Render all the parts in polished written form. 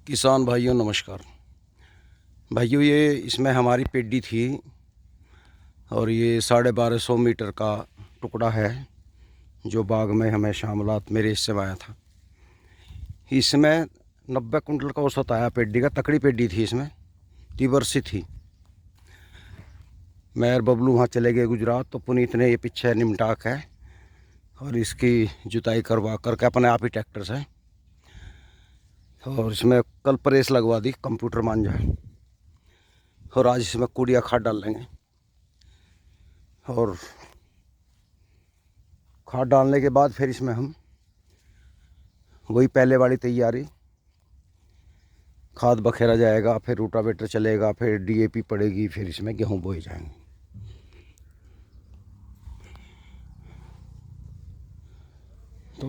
किसान भाइयों नमस्कार। भाइयों ये इसमें हमारी पेडी थी और ये 1250 मीटर का टुकड़ा है जो बाग में हमें शामलात मेरे हिस्से में आया था। इसमें 90 कुंटल का औसत आया पेडी का। तकड़ी पेडी थी, इसमें तीवर्सी थी। मैं और बबलू वहाँ चले गए गुजरात, तो पुनीत ने ये पीछे निमटाक है और इसकी जुताई करवा करके अपने आप ही ट्रैक्टर से, और इसमें कल प्रेस लगवा दी, कंप्यूटर मान जाए। और आज इसमें कूड़िया खाद डाल लेंगे और खाद डालने के बाद फिर इसमें हम वही पहले वाली तैयारी, खाद बखेरा जाएगा, फिर रोटावेटर चलेगा, फिर डीएपी पड़ेगी, फिर इसमें गेहूं बोए जाएंगे। तो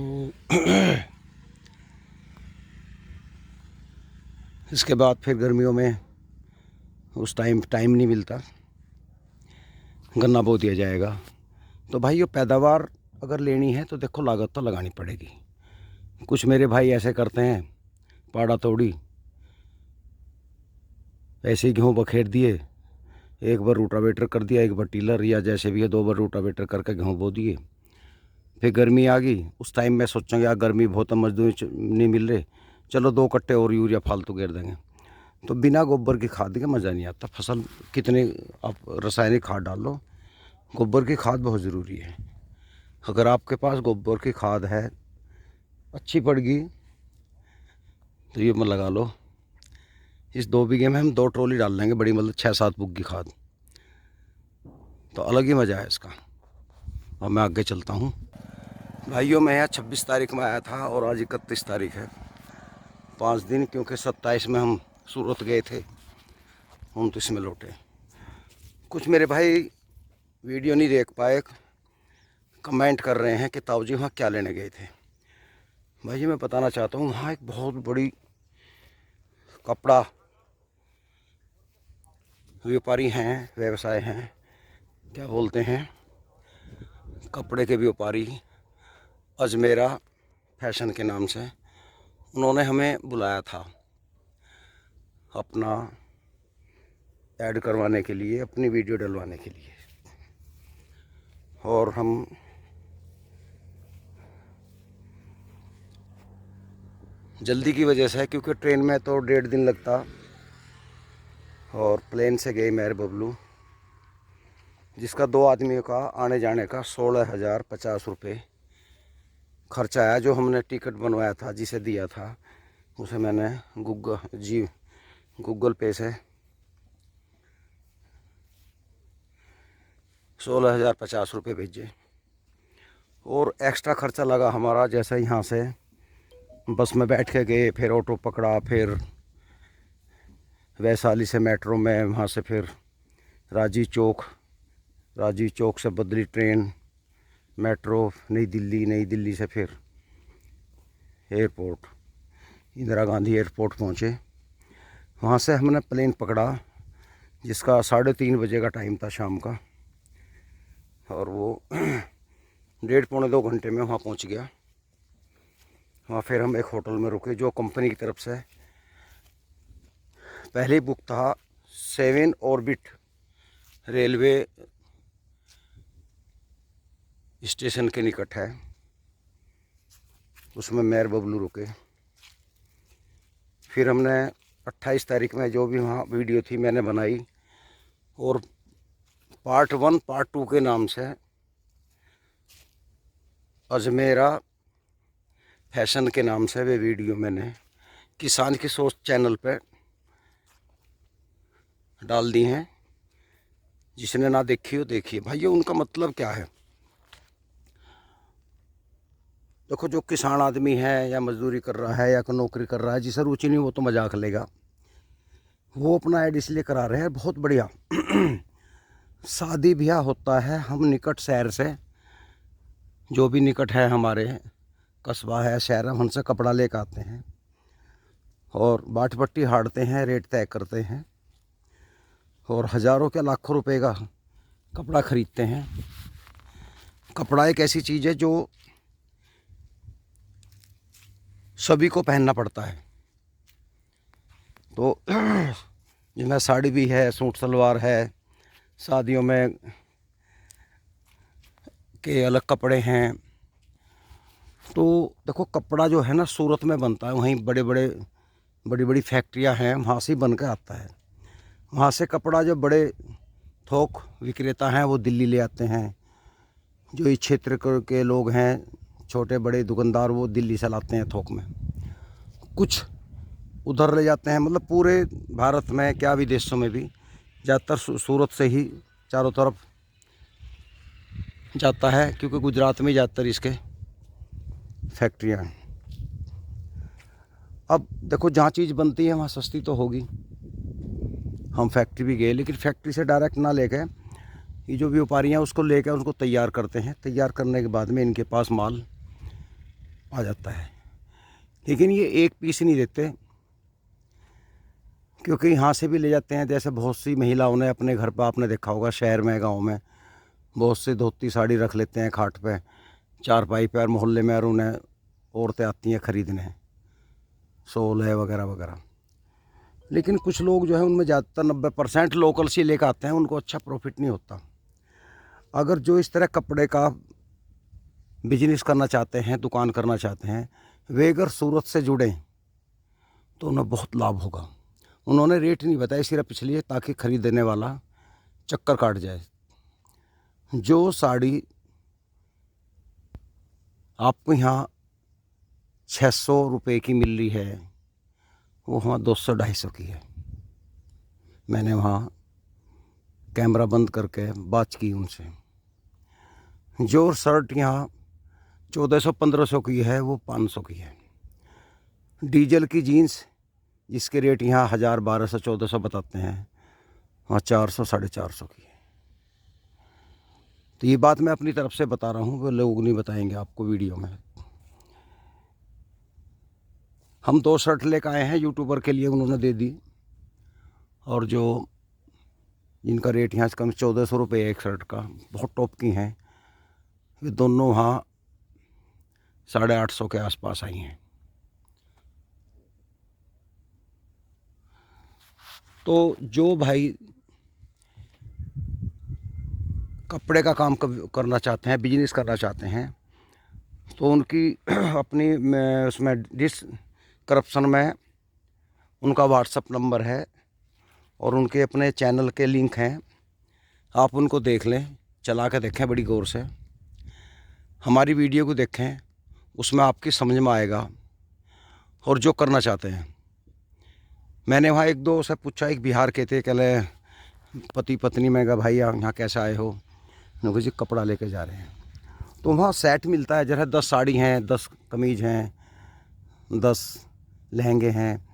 इसके बाद फिर गर्मियों में उस टाइम नहीं मिलता, गन्ना बो दिया जाएगा। तो भाई ये पैदावार अगर लेनी है तो देखो लागत तो लगानी पड़ेगी। कुछ मेरे भाई ऐसे करते हैं, पाड़ा तोड़ी, ऐसे ही गेहूँ बखेर दिए, एक बार रोटावेटर कर दिया, एक बार टीलर, या जैसे भी है 2 बार रोटावेटर करके गेहूँ बो दिए। फिर गर्मी आ गई, उस टाइम में सोचेंगे यार गर्मी बहुत है, मजदूरी नहीं मिल रहे, चलो 2 कट्टे और यूरिया फालतू गिर देंगे। तो बिना गोबर की खाद के मज़ा नहीं आता। फसल कितने आप रासायनिक खाद डाल लो, गोबर की खाद बहुत ज़रूरी है। अगर आपके पास गोबर की खाद है, अच्छी पड़ गई, तो ये मैं लगा लो। इस 2 बीघे में हम 2 ट्रॉली डाल लेंगे बड़ी, मतलब 6-7 बुक की खाद, तो अलग ही मज़ा है इसका। और मैं आगे चलता हूँ भाइयों। मैं यहाँ 26 तारीख में आया था और आज 31 तारीख है, 5 दिन, क्योंकि 27 में हम सूरत गए थे, 29 में लौटे। कुछ मेरे भाई वीडियो नहीं देख पाए, कमेंट कर रहे हैं कि ताऊ जी वहाँ क्या लेने गए थे। भाई मैं बताना चाहता हूँ, वहाँ एक बहुत बड़ी कपड़ा व्यापारी हैं, व्यवसाय हैं, क्या बोलते हैं, कपड़े के व्यापारी, अजमेरा फैशन के नाम से, उन्होंने हमें बुलाया था अपना ऐड करवाने के लिए, अपनी वीडियो डलवाने के लिए। और हम जल्दी की वजह से है, क्योंकि ट्रेन में तो 1.5 दिन लगता, और प्लेन से गए मेरे बबलू, जिसका 2 आदमियों का आने जाने का 16,050 रुपये खर्चा आया। जो हमने टिकट बनवाया था, जिसे दिया था, उसे मैंने गूगल पे से 16,050 रुपये भेजे। और एक्स्ट्रा खर्चा लगा हमारा, जैसे यहाँ से बस में बैठ के गए, फिर ऑटो पकड़ा, फिर वैशाली से मेट्रो में, वहाँ से फिर राजीव चौक से बदली ट्रेन, मेट्रो नई दिल्ली से फिर एयरपोर्ट, इंदिरा गांधी एयरपोर्ट पहुँचे। वहाँ से हमने प्लेन पकड़ा, जिसका 3:30 बजे का टाइम था शाम का, और वो 1.5-2 घंटे में वहाँ पहुँच गया। वहाँ फिर हम एक होटल में रुके, जो कंपनी की तरफ से पहले ही बुक था। 7 ऑर्बिट रेलवे स्टेशन के निकट है, उसमें मेयर बबलू रुके। फिर हमने 28 तारीख में जो भी वहाँ वीडियो थी मैंने बनाई, और पार्ट 1 पार्ट 2 के नाम से अजमेरा फैशन के नाम से वे वीडियो मैंने किसान की सोच चैनल पर डाल दी हैं। जिसने ना देखी हो देखिए। भाइयों उनका मतलब क्या है, देखो जो किसान आदमी है, या मजदूरी कर रहा है, या नौकरी कर रहा है, जिसे रुचि नहीं, वो तो मजाक लेगा। वो अपना ऐड इसलिए करा रहे हैं, बहुत बढ़िया शादी ब्याह होता है, हम निकट शहर से, जो भी निकट है हमारे, कस्बा है, शहर है, हमसे कपड़ा लेकर आते हैं और बाट पट्टी हाड़ते हैं, रेट तय करते हैं, और हज़ारों के लाखों रुपए का कपड़ा ख़रीदते हैं। कपड़ा एक ऐसी चीज़ है जो सभी को पहनना पड़ता है। तो जिसमें साड़ी भी है, सूट सलवार है, शादियों में के अलग कपड़े हैं। तो देखो कपड़ा जो है ना सूरत में बनता है, वहीं बड़ी बड़ी फैक्ट्रियां हैं, वहाँ से बन के आता है। वहाँ से कपड़ा जो बड़े थोक विक्रेता हैं वो दिल्ली ले आते हैं। जो इस क्षेत्र के लोग हैं छोटे बड़े दुकानदार वो दिल्ली से लाते हैं थोक में, कुछ उधर ले जाते हैं। मतलब पूरे भारत में क्या विदेशों में भी ज़्यादातर सूरत से ही चारों तरफ जाता है, क्योंकि गुजरात में ज़्यादातर इसके फैक्ट्रियाँ हैं। अब देखो जहाँ चीज़ बनती है वहाँ सस्ती तो होगी। हम फैक्ट्री भी गए, लेकिन फैक्ट्री से डायरेक्ट ना लेके ये जो व्यापारी हैं उसको लेकर उनको तैयार करते हैं। तैयार करने के बाद में इनके पास माल आ जाता है, लेकिन ये एक पीस नहीं देते, क्योंकि यहाँ से भी ले जाते हैं। जैसे बहुत सी महिलाओं ने अपने घर पर, आपने देखा होगा शहर में गांव में, बहुत से धोती साड़ी रख लेते हैं खाट पे, चारपाई पे, और मोहल्ले में और उन्हें औरतें आती हैं ख़रीदने, शॉल है वगैरह वगैरह। लेकिन कुछ लोग जो है उनमें ज़्यादातर 90% लोकल से लेकर आते हैं, उनको अच्छा प्रॉफिट नहीं होता। अगर जो इस तरह कपड़े का बिजनेस करना चाहते हैं, दुकान करना चाहते हैं, वे अगर सूरत से जुड़ें तो उन्हें बहुत लाभ होगा। उन्होंने रेट नहीं बताया सिर्फ इसलिए ताकि ख़रीदने वाला चक्कर काट जाए। जो साड़ी आपको यहाँ 600 रुपये की मिल रही है, वो वहाँ 200-250 की है। मैंने वहाँ कैमरा बंद करके बात की उनसे। जो शर्ट यहाँ 1400-1500 की है वो 500 की है। डीजल की जीन्स जिसके रेट यहाँ 1000, 1200, 1400 बताते हैं, वहाँ 400, 450 की है। तो ये बात मैं अपनी तरफ से बता रहा हूँ, वो लोग नहीं बताएंगे आपको वीडियो में। हम 2 शर्ट लेकर आए हैं यूट्यूबर के लिए, उन्होंने दे दी, और जो जिनका रेट यहाँ से कम 1400 रुपये एक शर्ट का, बहुत टॉप की हैं, ये दोनों वहाँ 850 के आसपास आई हैं। तो जो भाई कपड़े का काम करना चाहते हैं, बिजनेस करना चाहते हैं, तो उनकी अपनी उसमें डिस्क्रिप्शन में उनका व्हाट्सअप नंबर है और उनके अपने चैनल के लिंक हैं। आप उनको देख लें, चला के देखें बड़ी गौर से, हमारी वीडियो को देखें, उसमें आपकी समझ में आएगा। और जो करना चाहते हैं, मैंने वहाँ 1-2 से पूछा, एक बिहार के थे, कहले पति पत्नी, मैं कहा भाई यहाँ कैसे आए हो? उन्होंने जी कपड़ा लेके जा रहे हैं। तो वहाँ सेट मिलता है, जरा 10 साड़ी हैं, 10 कमीज हैं, 10 लहंगे हैं।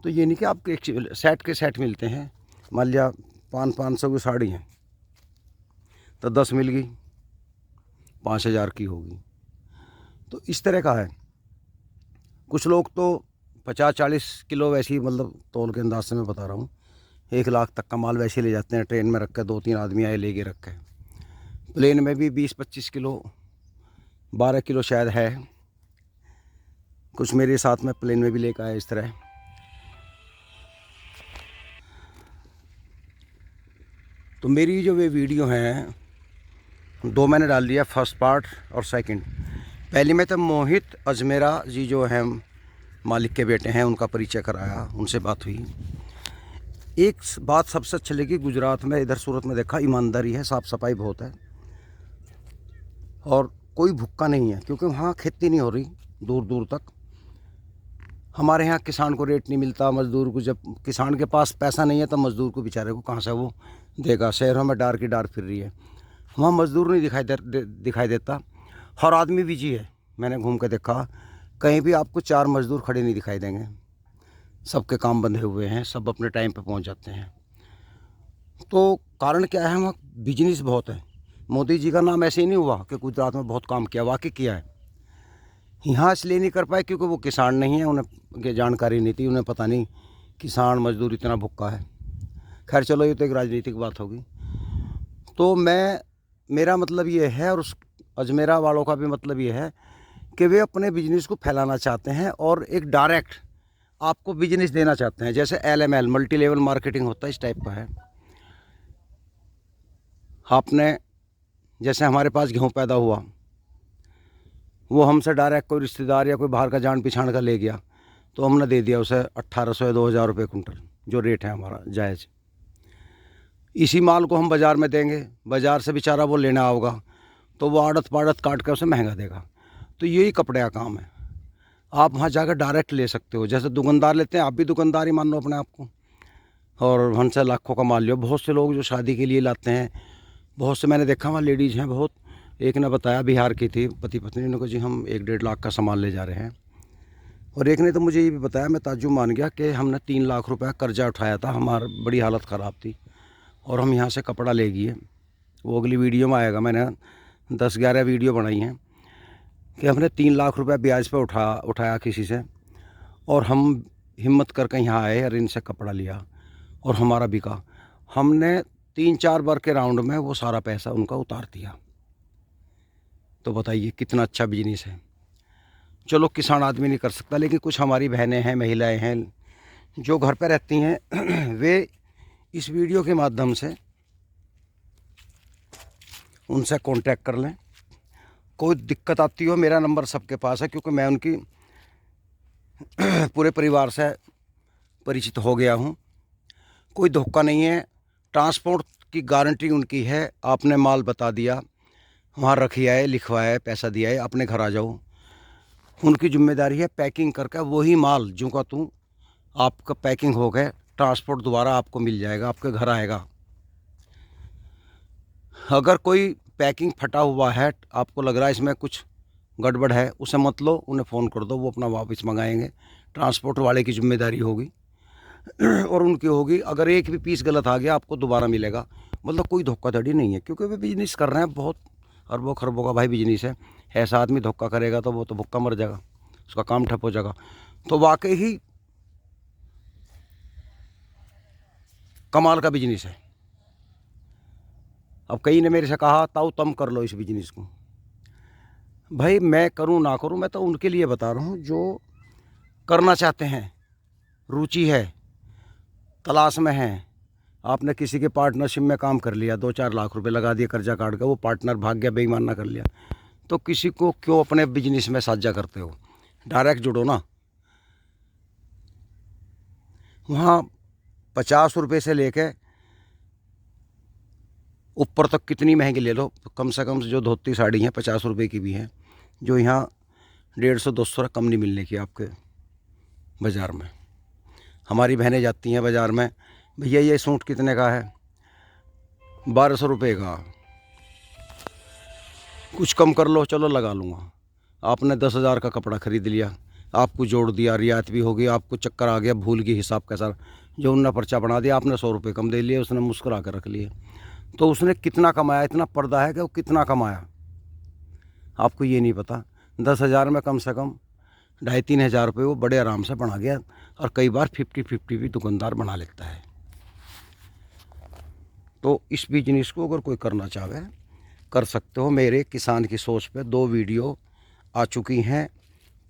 तो ये नहीं कि आपको एक सेट के सेट मिलते हैं। मान लिया 500 की साड़ी हैं तो 10 मिल गई, 5000 की होगी। तो इस तरह का है। कुछ लोग तो 50-40 किलो वैसे ही, मतलब तौल के अंदाज से मैं बता रहा हूँ, 1 लाख तक का माल वैसे ले जाते हैं। ट्रेन में रख के 2-3 आदमी आए लेके रखे। प्लेन में भी 20-25 किलो, 12 किलो शायद है। कुछ मेरे साथ में प्लेन में भी लेकर आए इस तरह। तो मेरी जो वे वीडियो हैं 2 मैंने डाल दिया, फर्स्ट पार्ट और सेकंड। पहले में तो मोहित अजमेरा जी जो हैं मालिक के बेटे हैं, उनका परिचय कराया, उनसे बात हुई। एक बात सबसे अच्छी लगी, गुजरात में, इधर सूरत में देखा, ईमानदारी है, साफ़ सफाई बहुत है और कोई भुक्का नहीं है, क्योंकि वहाँ खेती नहीं हो रही दूर दूर तक। हमारे यहाँ किसान को रेट नहीं मिलता, मज़दूर को, जब किसान के पास पैसा नहीं है तो मज़दूर को बेचारे को कहाँ से वो देगा। शहरों में डार की डार फिर रही है, वहाँ मज़दूर नहीं दिखाई देता। हर आदमी बिजी है, मैंने घूम के देखा, कहीं भी आपको 4 मज़दूर खड़े नहीं दिखाई देंगे। सबके काम बंधे हुए हैं, सब अपने टाइम पे पहुंच जाते हैं। तो कारण क्या है, वहाँ बिजनेस बहुत है। मोदी जी का नाम ऐसे ही नहीं हुआ कि गुजरात में बहुत काम किया, वाकई किया है। यहाँ इसलिए नहीं कर पाए क्योंकि वो किसान नहीं है, उन्हें जानकारी नहीं थी, उन्हें पता नहीं किसान मजदूर इतना भुक्का है। खैर चलो, ये तो एक राजनीतिक बात होगी। तो मेरा मतलब ये है, और उस अजमेरा वालों का भी मतलब ये है कि वे अपने बिजनेस को फैलाना चाहते हैं और एक डायरेक्ट आपको बिजनेस देना चाहते हैं, जैसे LML मल्टी लेवल मार्केटिंग होता है, इस टाइप का है। आपने जैसे हमारे पास गेहूँ पैदा हुआ, वो हमसे डायरेक्ट कोई रिश्तेदार या कोई बाहर का जान पहचान का ले गया, तो हमने दे दिया उसे 1800 या 2000 रुपये कुंटल, जो रेट है हमारा जायज़। इसी माल को हम बाज़ार में देंगे, बाज़ार से बेचारा वो लेना होगा तो वो आड़त पाड़त काट कर उसे महंगा देगा। तो यही कपड़े का काम है। आप वहाँ जाकर डायरेक्ट ले सकते हो, जैसे दुकानदार लेते हैं, आप भी दुकानदार ही मान लो अपने आप को, और हमसे लाखों का माल लियो। बहुत से लोग जो शादी के लिए लाते हैं, बहुत से मैंने देखा वहाँ लेडीज़ हैं बहुत। एक ने बताया, बिहार की थी, पति पत्नी, ने कहा जी हम 1-1.5 लाख का सामान ले जा रहे हैं। और एक ने तो मुझे ये भी बताया, मैं ताज्जुब मान गया कि हमने 3 लाख रुपए कर्जा उठाया था, हमारी बड़ी हालत ख़राब थी और हम यहाँ से कपड़ा ले गए। वो अगली वीडियो में आएगा, मैंने 10-11 वीडियो बनाई हैं कि हमने 3 लाख रुपए ब्याज पे उठाया किसी से, और हम हिम्मत करके यहाँ आए और इनसे कपड़ा लिया और हमारा बिका। हमने 3-4 बार के राउंड में वो सारा पैसा उनका उतार दिया। तो बताइए कितना अच्छा बिजनेस है। चलो किसान आदमी नहीं कर सकता, लेकिन कुछ हमारी बहनें हैं, महिलाएं हैं जो घर पे रहती हैं, वे इस वीडियो के माध्यम से उनसे कांटेक्ट कर लें। कोई दिक्कत आती हो, मेरा नंबर सबके पास है, क्योंकि मैं उनकी पूरे परिवार से परिचित हो गया हूँ। कोई धोखा नहीं है, ट्रांसपोर्ट की गारंटी उनकी है। आपने माल बता दिया, वहाँ रखिया है, लिखवाया है, पैसा दिया है, अपने घर आ जाओ। उनकी जिम्मेदारी है पैकिंग करके वही माल जो का तू आपका पैकिंग हो गए, ट्रांसपोर्ट दोबारा आपको मिल जाएगा, आपके घर आएगा। अगर कोई पैकिंग फटा हुआ है, आपको लग रहा है इसमें कुछ गड़बड़ है, उसे मत लो, उन्हें फ़ोन कर दो, वो अपना वापस मंगाएंगे। ट्रांसपोर्ट वाले की जिम्मेदारी होगी और उनकी होगी। अगर एक भी पीस गलत आ गया, आपको दोबारा मिलेगा। मतलब कोई धोखाधड़ी नहीं है, क्योंकि वे बिजनेस कर रहे हैं, बहुत अरबों खरबों का भाई बिजनेस है। ऐसा आदमी धोखा करेगा तो वो तो भुक्का मर जाएगा, उसका काम ठप हो जाएगा। तो वाकई ही कमाल का बिजनेस है। अब कई ने मेरे से कहा ताऊ तुम कर लो इस बिजनेस को। भाई मैं करूं ना करूं, मैं तो उनके लिए बता रहा हूं जो करना चाहते हैं, रुचि है, तलाश में हैं। आपने किसी के पार्टनरशिप में काम कर लिया, 2-4 लाख रुपए लगा दिए कर्जा काट के, वो पार्टनर भाग गया, बेईमान ना कर लिया, तो किसी को क्यों अपने बिजनेस में साझा करते हो? डायरेक्ट जुड़ो ना। वहाँ 50 रुपये से लेके ऊपर तक कितनी महंगी ले लो, कम से कम जो धोती साड़ी हैं 50 रुपये की भी हैं, जो यहाँ 150-200 कम नहीं मिलने की आपके बाज़ार में। हमारी बहनें जाती हैं बाज़ार में, भैया ये सूट कितने का है? 1200 रुपये का, कुछ कम कर लो, चलो लगा लूँगा। आपने 10,000 का कपड़ा ख़रीद लिया, आपको जोड़ दिया, रियायत भी होगी, आपको चक्कर आ गया, भूल गई हिसाब का सर, जो उन्होंने पर्चा बना दिया, आपने 100 रुपये कम दे लिए, उसने मुस्कुरा कर रख लिए। तो उसने कितना कमाया? इतना पर्दा है कि वो कितना कमाया आपको ये नहीं पता। 10,000 में कम से कम 2,500-3 हज़ार रुपये वो बड़े आराम से बना गया, और कई बार 50-50 भी दुकानदार बना लेता है। तो इस बिजनेस को अगर कोई करना चाहे कर सकते हो। मेरे किसान की सोच पे 2 वीडियो आ चुकी हैं,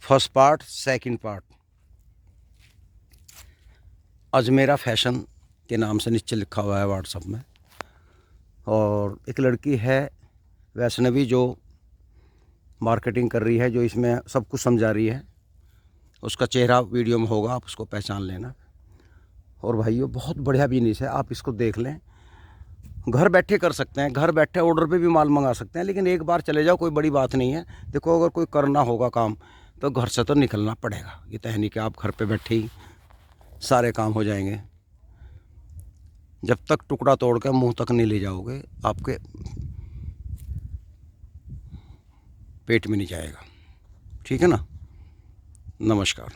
first part, second part. Ajmera fashion के नाम से नीचे लिखा हुआ है व्हाट्सएप में। और एक लड़की है वैष्णवी जो मार्केटिंग कर रही है, जो इसमें सब कुछ समझा रही है, उसका चेहरा वीडियो में होगा, आप उसको पहचान लेना। और भाइयों बहुत बढ़िया बिजनेस है, आप इसको देख लें। घर बैठे कर सकते हैं, घर बैठे ऑर्डर पे भी माल मंगा सकते हैं, लेकिन एक बार चले जाओ कोई बड़ी बात नहीं है। देखो अगर कोई करना होगा काम तो घर से तो निकलना पड़ेगा, ये तो है नहीं कि आप घर पे बैठे ही सारे काम हो जाएंगे। जब तक टुकड़ा तोड़ के मुंह तक नहीं ले जाओगे, आपके पेट में नहीं जाएगा। ठीक है ना? नमस्कार।